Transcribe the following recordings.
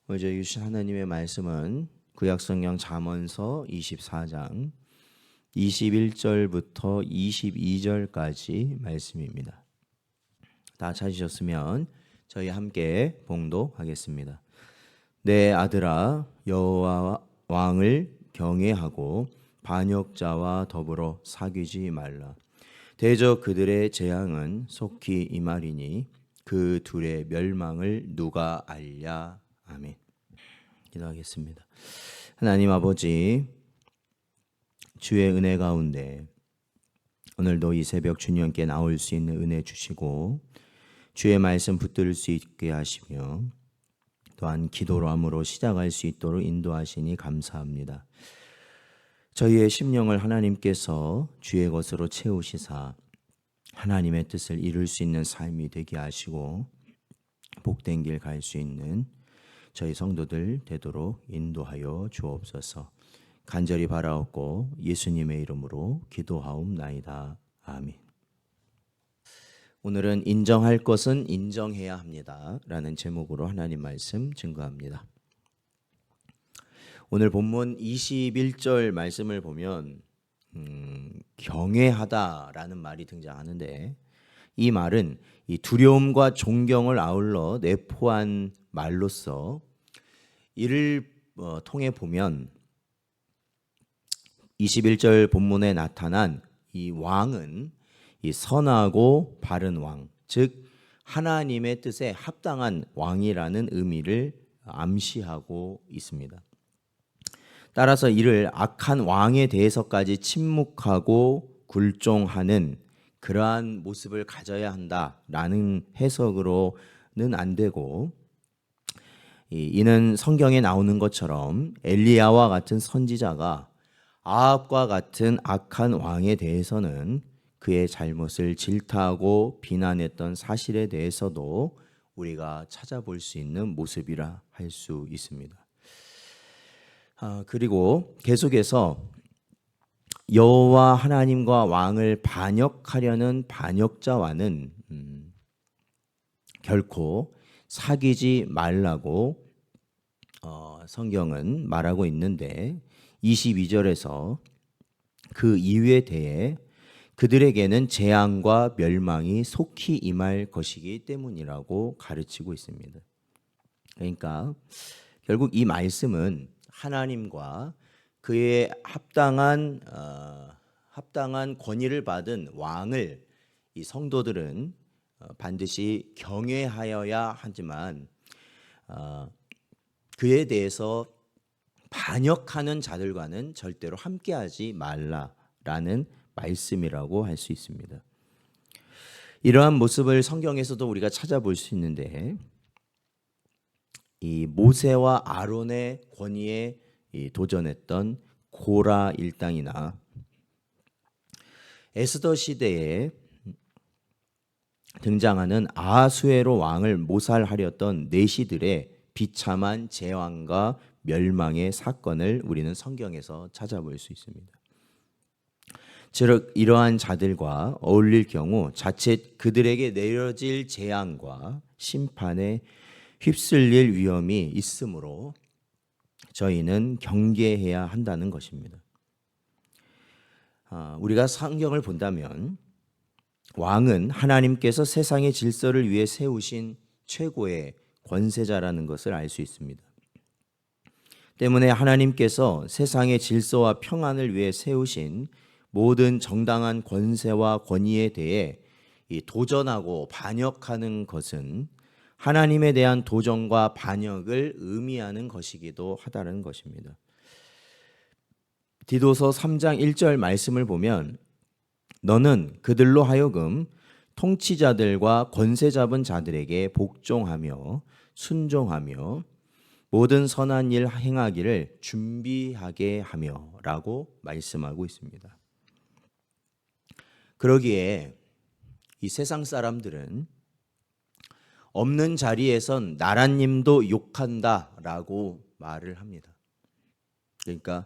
어제 주신 하나님의 말씀은 구약성경 잠언서 24장 21절부터 22절까지 말씀입니다. 다 찾으셨으면 저희 함께 봉독하겠습니다. 내 아들아, 여호와 왕을 경외하고 반역자와 더불어 사귀지 말라. 대저 그들의 재앙은 속히 임하리니 그 둘의 멸망을 누가 알랴. 아멘. 기도하겠습니다. 하나님 아버지, 주의 은혜 가운데 오늘도 이 새벽 주님께 나올 수 있는 은혜 주시고 주의 말씀 붙들 수 있게 하시며 또한 기도로 함으로 시작할 수 있도록 인도하시니 감사합니다. 저희의 심령을 하나님께서 주의 것으로 채우시사 하나님의 뜻을 이룰 수 있는 삶이 되게 하시고 복된 길 갈 수 있는 저희 성도들 되도록 인도하여 주옵소서. 간절히 바라옵고 예수님의 이름으로 기도하옵나이다. 아멘. 오늘은 인정할 것은 인정해야 합니다 라는 제목으로 하나님 말씀 증거합니다. 오늘 본문 21절 말씀을 보면 경외하다라는 말이 등장하는데 이 말은 이 두려움과 존경을 아울러 내포한 말로서 이를 통해 보면 21절 본문에 나타난 이 왕은 이 선하고 바른 왕, 즉 하나님의 뜻에 합당한 왕이라는 의미를 암시하고 있습니다. 따라서 이를 악한 왕에 대해서까지 침묵하고 굴종하는 그러한 모습을 가져야 한다라는 해석으로는 안 되고, 이는 성경에 나오는 것처럼 엘리야와 같은 선지자가 아합과 같은 악한 왕에 대해서는 그의 잘못을 질타하고 비난했던 사실에 대해서도 우리가 찾아볼 수 있는 모습이라 할 수 있습니다. 그리고 계속해서 여호와 하나님과 왕을 반역하려는 반역자와는 결코 사귀지 말라고 성경은 말하고 있는데 22절에서 그 이유에 대해 그들에게는 재앙과 멸망이 속히 임할 것이기 때문이라고 가르치고 있습니다. 그러니까 결국 이 말씀은 하나님과 그의 합당한 권위를 받은 왕을 이 성도들은 반드시 경외하여야 하지만 그에 대해서 반역하는 자들과는 절대로 함께하지 말라라는 말씀이라고 할 수 있습니다. 이러한 모습을 성경에서도 우리가 찾아볼 수 있는데 이 모세와 아론의 권위에 도전했던 고라 일당이나 에스더 시대에 등장하는 아하수에로 왕을 모살하려던 내시들의 비참한 재앙과 멸망의 사건을 우리는 성경에서 찾아볼 수 있습니다. 즉 이러한 자들과 어울릴 경우 자칫 그들에게 내려질 재앙과 심판에 휩쓸릴 위험이 있으므로 저희는 경계해야 한다는 것입니다. 우리가 성경을 본다면 왕은 하나님께서 세상의 질서를 위해 세우신 최고의 권세자라는 것을 알 수 있습니다. 때문에 하나님께서 세상의 질서와 평안을 위해 세우신 모든 정당한 권세와 권위에 대해 도전하고 반역하는 것은 하나님에 대한 도전과 반역을 의미하는 것이기도 하다는 것입니다. 디도서 3장 1절 말씀을 보면 너는 그들로 하여금 통치자들과 권세 잡은 자들에게 복종하며 순종하며 모든 선한 일 행하기를 준비하게 하며 라고 말씀하고 있습니다. 그러기에 이 세상 사람들은 없는 자리에선 나라님도 욕한다라고 말을 합니다. 그러니까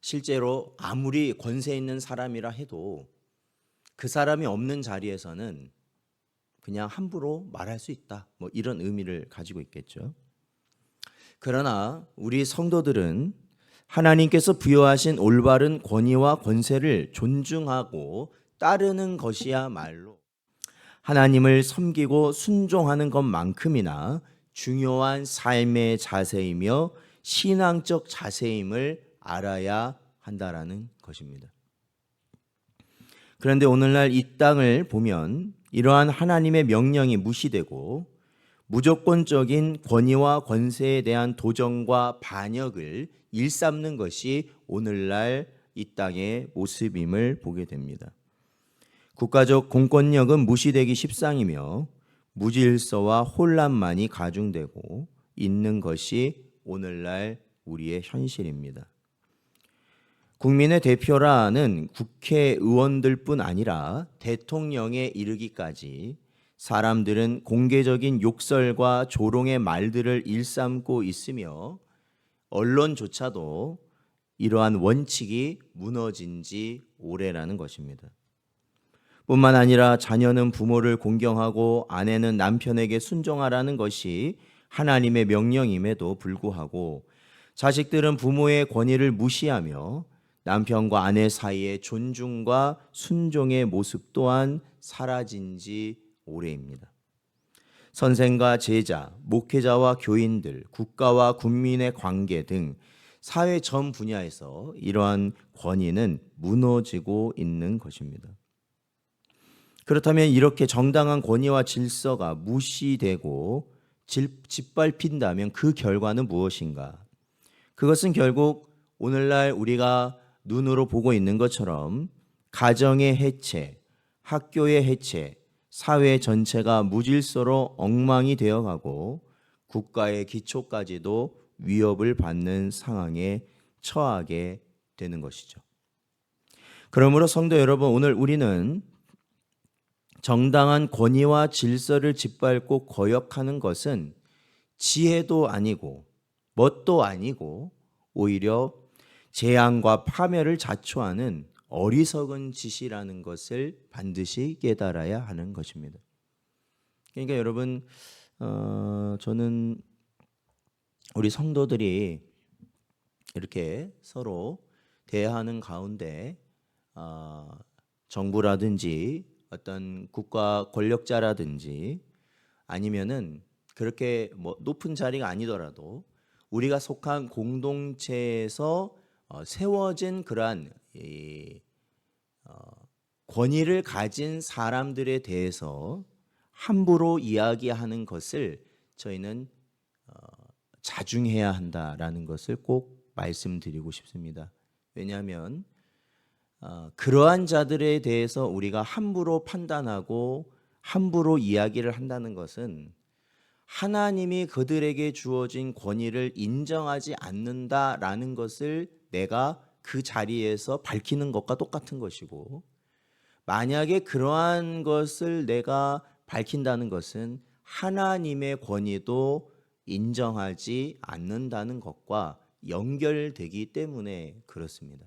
실제로 아무리 권세 있는 사람이라 해도 그 사람이 없는 자리에서는 그냥 함부로 말할 수 있다. 뭐 이런 의미를 가지고 있겠죠. 그러나 우리 성도들은 하나님께서 부여하신 올바른 권위와 권세를 존중하고 따르는 것이야말로 하나님을 섬기고 순종하는 것만큼이나 중요한 삶의 자세이며 신앙적 자세임을 알아야 한다라는 것입니다. 그런데 오늘날 이 땅을 보면 이러한 하나님의 명령이 무시되고 무조건적인 권위와 권세에 대한 도전과 반역을 일삼는 것이 오늘날 이 땅의 모습임을 보게 됩니다. 국가적 공권력은 무시되기 십상이며 무질서와 혼란만이 가중되고 있는 것이 오늘날 우리의 현실입니다. 국민의 대표라는 국회의원들뿐 아니라 대통령에 이르기까지 사람들은 공개적인 욕설과 조롱의 말들을 일삼고 있으며 언론조차도 이러한 원칙이 무너진 지 오래라는 것입니다. 뿐만 아니라 자녀는 부모를 공경하고 아내는 남편에게 순종하라는 것이 하나님의 명령임에도 불구하고 자식들은 부모의 권위를 무시하며 남편과 아내 사이의 존중과 순종의 모습 또한 사라진 지 오래입니다. 선생과 제자, 목회자와 교인들, 국가와 국민의 관계 등 사회 전 분야에서 이러한 권위는 무너지고 있는 것입니다. 그렇다면 이렇게 정당한 권위와 질서가 무시되고 짓밟힌다면 그 결과는 무엇인가? 그것은 결국 오늘날 우리가 눈으로 보고 있는 것처럼 가정의 해체, 학교의 해체, 사회 전체가 무질서로 엉망이 되어가고 국가의 기초까지도 위협을 받는 상황에 처하게 되는 것이죠. 그러므로 성도 여러분, 오늘 우리는 정당한 권위와 질서를 짓밟고 거역하는 것은 지혜도 아니고 뭣도 아니고 오히려 재앙과 파멸을 자초하는 어리석은 짓이라는 것을 반드시 깨달아야 하는 것입니다. 그러니까 여러분, 저는 우리 성도들이 이렇게 서로 대화하는 가운데 정부라든지 어떤 국가 권력자라든지 아니면은 그렇게 높은 자리가 아니더라도 우리가 속한 공동체에서 세워진 그러한 권위를 가진 사람들에 대해서 함부로 이야기하는 것을 저희는 자중해야 한다라는 것을 꼭 말씀드리고 싶습니다. 왜냐하면 그러한 자들에 대해서 우리가 함부로 판단하고 함부로 이야기를 한다는 것은 하나님이 그들에게 주어진 권위를 인정하지 않는다라는 것을 내가 그 자리에서 밝히는 것과 똑같은 것이고, 만약에 그러한 것을 내가 밝힌다는 것은 하나님의 권위도 인정하지 않는다는 것과 연결되기 때문에 그렇습니다.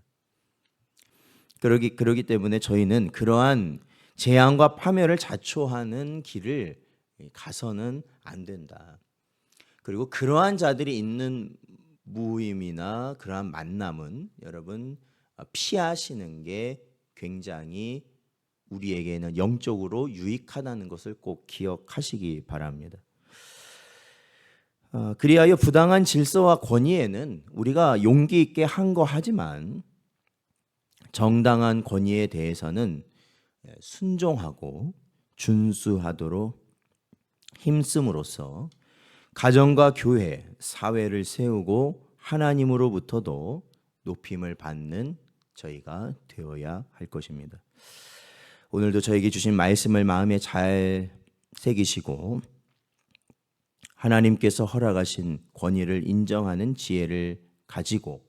그러기 때문에 저희는 그러한 재앙과 파멸을 자초하는 길을 가서는 안 된다. 그리고 그러한 자들이 있는 모임이나 그러한 만남은 여러분 피하시는 게 굉장히 우리에게는 영적으로 유익하다는 것을 꼭 기억하시기 바랍니다. 그리하여 부당한 질서와 권위에는 우리가 용기 있게 항거하지만 정당한 권위에 대해서는 순종하고 준수하도록 힘쓰므로써 가정과 교회, 사회를 세우고 하나님으로부터도 높임을 받는 저희가 되어야 할 것입니다. 오늘도 저에게 주신 말씀을 마음에 잘 새기시고 하나님께서 허락하신 권위를 인정하는 지혜를 가지고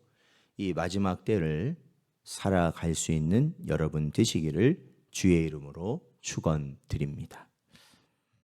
이 마지막 때를 살아갈 수 있는 여러분 되시기를 주의 이름으로 축원드립니다.